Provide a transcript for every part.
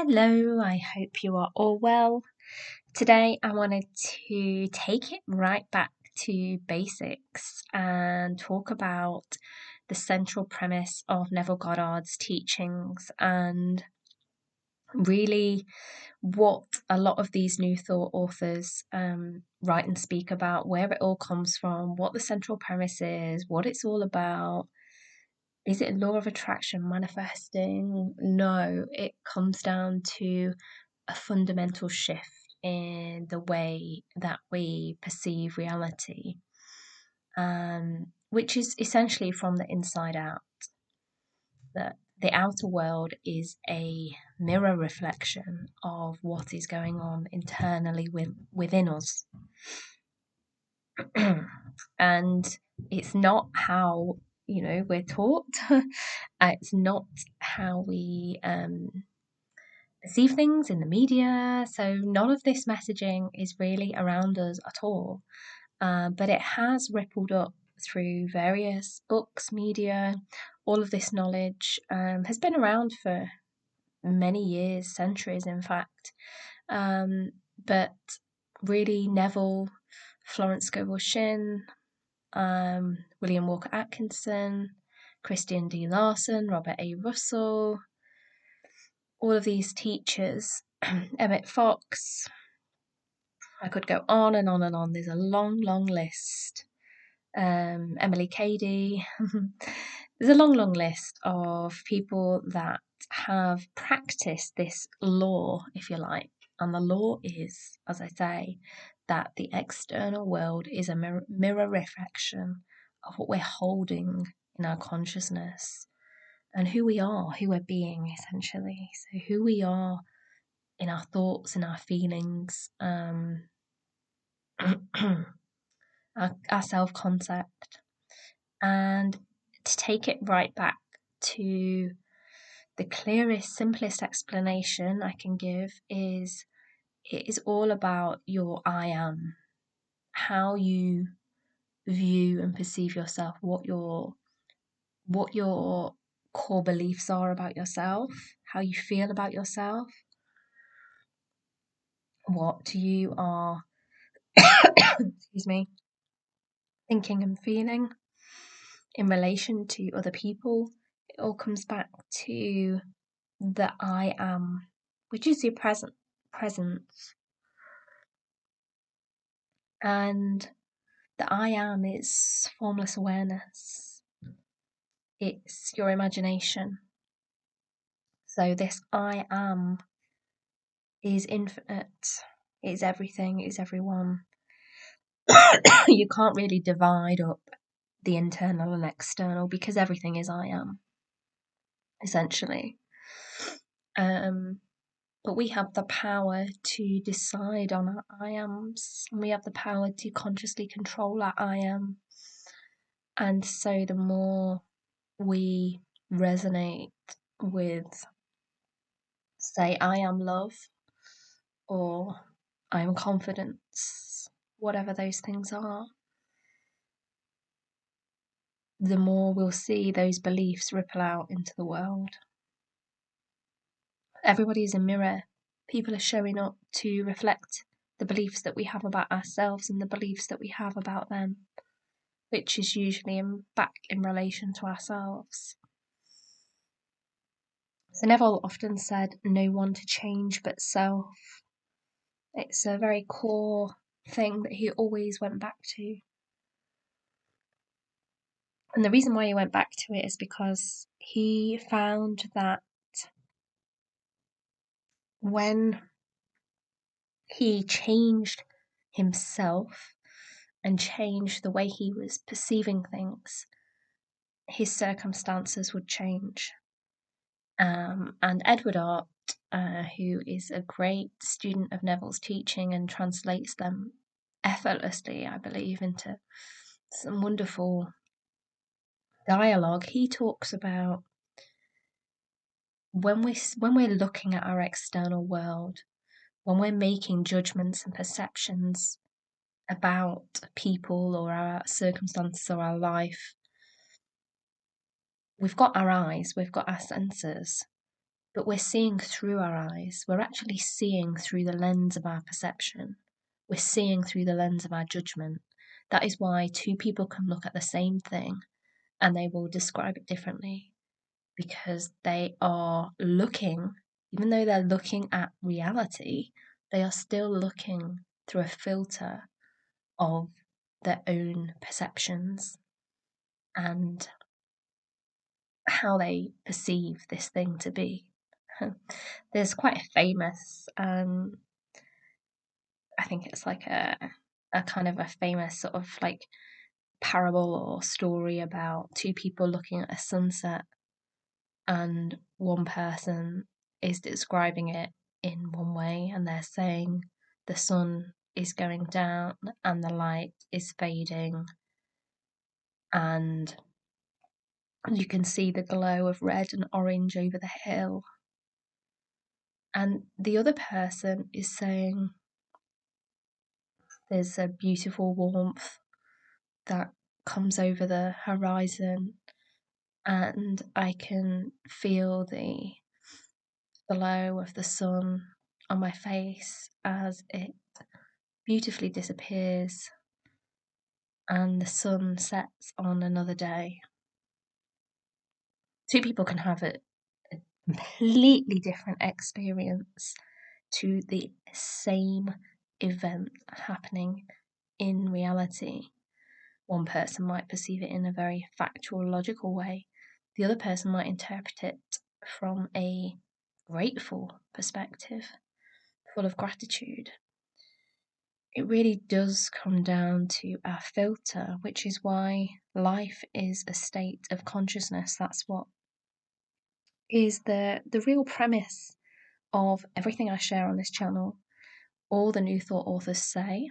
Hello, I hope you are all well. Today I wanted to take it right back to basics and talk about the central premise of Neville Goddard's teachings and really what a lot of these New Thought authors write and speak about, where it all comes from, what the central premise is, what it's all about. Is it law of attraction manifesting? No, it comes down to a fundamental shift in the way that we perceive reality, which is essentially from the inside out. That the outer world is a mirror reflection of what is going on internally within us. And it's not how we're taught. It's not how we perceive things in the media. So none of this messaging is really around us at all. But it has rippled up through various books, media. All of this knowledge has been around for many years, centuries, in fact. But really, Neville, Florence Scovel Shinn, William Walker Atkinson, Christian D. Larson, Robert A. Russell, all of these teachers, Emmett Fox. I could go on and on and on. There's a long, long list. Emily Cady. There's a long, long list of people that have practiced this law, if you like. And the law is, as I say, that the external world is a mirror reflection of what we're holding in our consciousness and who we are, who we're being, essentially. So who we are in our thoughts, in our feelings, our self-concept. And to take it right back to the clearest, simplest explanation I can give is it is all about your I am, how you view and perceive yourself, what your core beliefs are about yourself, how you feel about yourself, what you are excuse me, thinking and feeling in relation to other people. It all comes back to the I am, which is your presence. And the I am is formless awareness. It's your imagination. So this I am is infinite. It's everything, it's everyone. You can't really divide up the internal and external because everything is I am, essentially. But we have the power to decide on our I ams, and we have the power to consciously control our I am. And so the more we resonate with, say, I am love, or I am confidence, whatever those things are, the more we'll see those beliefs ripple out into the world. Everybody's a mirror. People are showing up to reflect the beliefs that we have about ourselves and the beliefs that we have about them, which is usually back in relation to ourselves. So Neville often said, no one to change but self. It's a very core thing that he always went back to. And the reason why he went back to it is because he found that when he changed himself and changed the way he was perceiving things, his circumstances would change. And Edward Art, who is a great student of Neville's teaching and translates them effortlessly, I believe, into some wonderful dialogue, he talks about when we're looking at our external world, when we're making judgments and perceptions about people or our circumstances or our life, we've got our eyes, we've got our senses, but we're seeing through our eyes. We're actually seeing through the lens of our perception. We're seeing through the lens of our judgment. That is why two people can look at the same thing and they will describe it differently, because they are looking, even though they're looking at reality, they are still looking through a filter of their own perceptions and how they perceive this thing to be. There's quite a famous, I think it's like a kind of a famous sort of like parable or story about two people looking at a sunset, and one person is describing it in one way and they're saying the sun is going down and the light is fading and you can see the glow of red and orange over the hill. And the other person is saying there's a beautiful warmth that comes over the horizon, and I can feel the glow of the sun on my face as it beautifully disappears and the sun sets on another day. Two people can have a completely different experience to the same event happening in reality. One person might perceive it in a very factual, logical way. The other person might interpret it from a grateful perspective, full of gratitude. It really does come down to our filter, which is why life is a state of consciousness. That's what is the real premise of everything I share on this channel. All the New Thought authors say.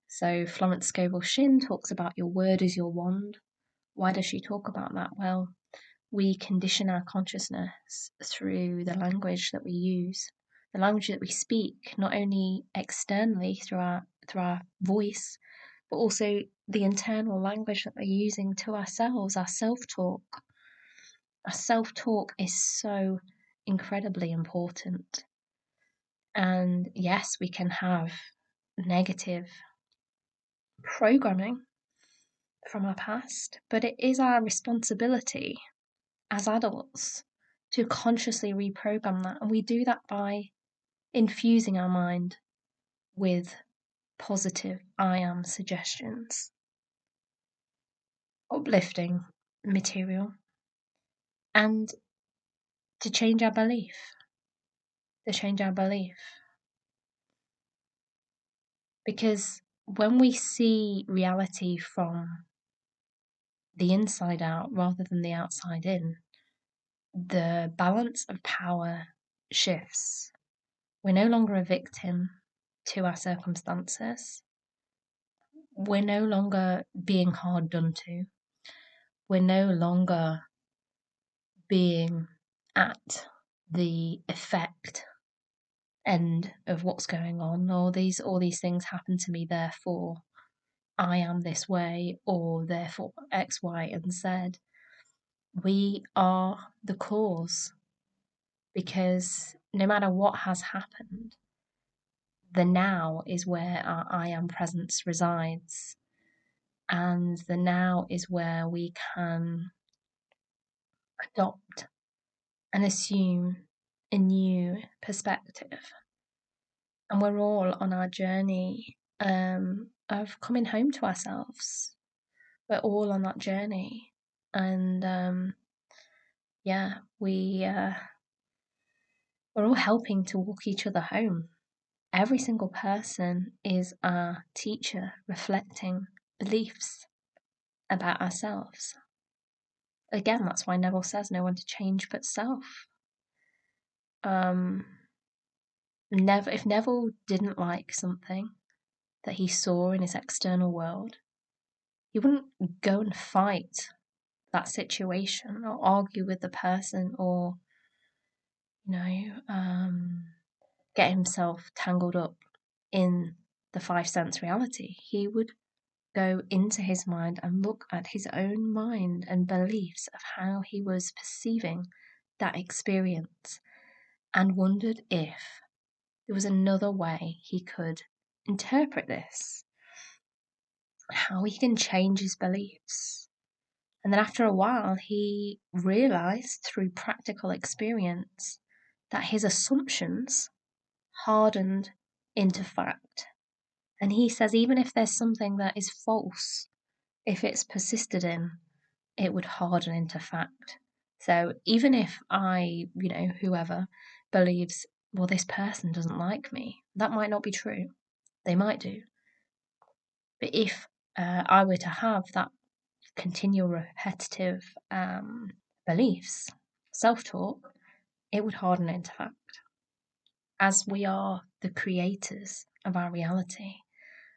So Florence Scovel Shinn talks about your word is your wand. Why does she talk about that? Well, we condition our consciousness through the language that we use, the language that we speak, not only externally through our voice, but also the internal language that we're using to ourselves, our self-talk. Our self-talk is so incredibly important. And yes, we can have negative programming from our past, but it is our responsibility as adults to consciously reprogram that. And we do that by infusing our mind with positive I am suggestions, uplifting material, and to change our belief. Because when we see reality from the inside out rather than the outside in, the balance of power shifts. We're no longer a victim to our circumstances. We're no longer being hard done to. We're no longer being at the effect end of what's going on. All these things happen to me, therefore I am this way, or therefore X, Y, and Z. We are the cause, because no matter what has happened, the now is where our I am presence resides. And the now is where we can adopt and assume a new perspective. And we're all on our journey of coming home to ourselves. We're all on that journey. And yeah, we're all helping to walk each other home. Every single person is our teacher, reflecting beliefs about ourselves. Again, that's why Neville says no one to change but self. If Neville didn't like something that he saw in his external world, he wouldn't go and fight that situation or argue with the person or, get himself tangled up in the five sense reality. He would go into his mind and look at his own mind and beliefs of how he was perceiving that experience. and wondered if there was another way he could interpret this, how he can change his beliefs. And then after a while, he realized through practical experience that his assumptions hardened into fact. And he says, even if there's something that is false, if it's persisted in, it would harden into fact. So even if whoever believes, well, this person doesn't like me, that might not be true. They might do. But if I were to have that continual repetitive beliefs, self-talk, it would harden into fact. As we are the creators of our reality.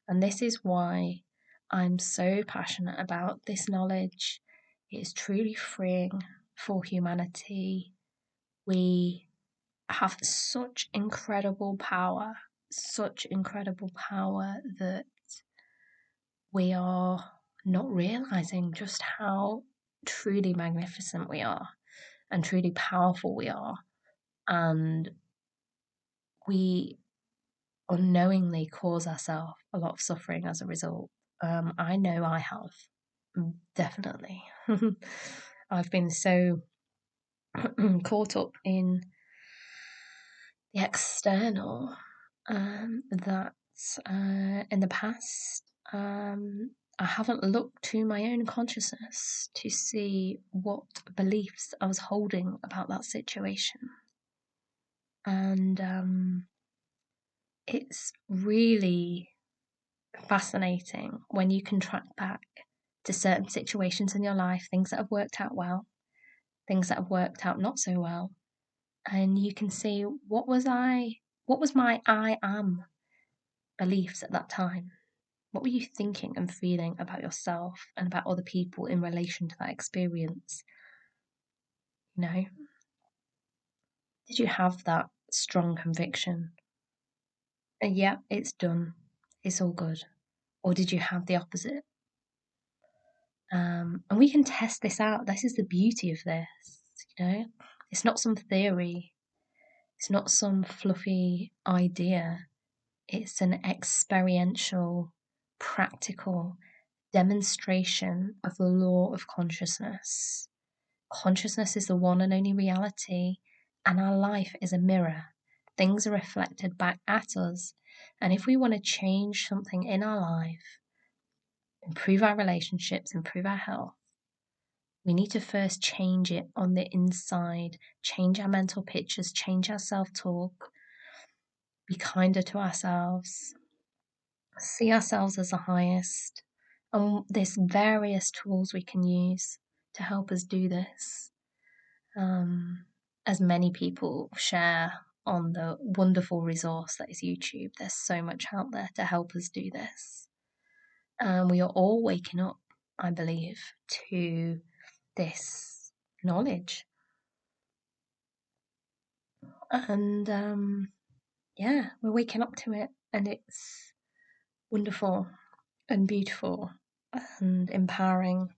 And this is why I'm so passionate about this knowledge. It is truly freeing for humanity. We have such incredible power that we are not realizing just how truly magnificent we are and truly powerful we are. And we unknowingly cause ourselves a lot of suffering as a result. I know I have, definitely. I've been so caught up in the external that in the past I haven't looked to my own consciousness to see what beliefs I was holding about that situation. And it's really fascinating when you can track back to certain situations in your life, things that have worked out well, things that have worked out not so well, and you can see what was my I am beliefs at that time. What were you thinking and feeling about yourself and about other people in relation to that experience? Did you have that strong conviction? Yeah, it's done. It's all good. Or did you have the opposite? And we can test this out. This is the beauty of this, It's not some theory. It's not some fluffy idea. It's an experiential, practical demonstration of the law of consciousness. Consciousness is the one and only reality, and our life is a mirror. Things are reflected back at us. And if we want to change something in our life, improve our relationships, improve our health, we need to first change it on the inside, change our mental pictures, change our self-talk, be kinder to ourselves, see ourselves as the highest. And there's various tools we can use to help us do this. As many people share on the wonderful resource that is YouTube, there's so much out there to help us do this. We are all waking up, I believe, to this knowledge. And we're waking up to it, and it's wonderful and beautiful and empowering.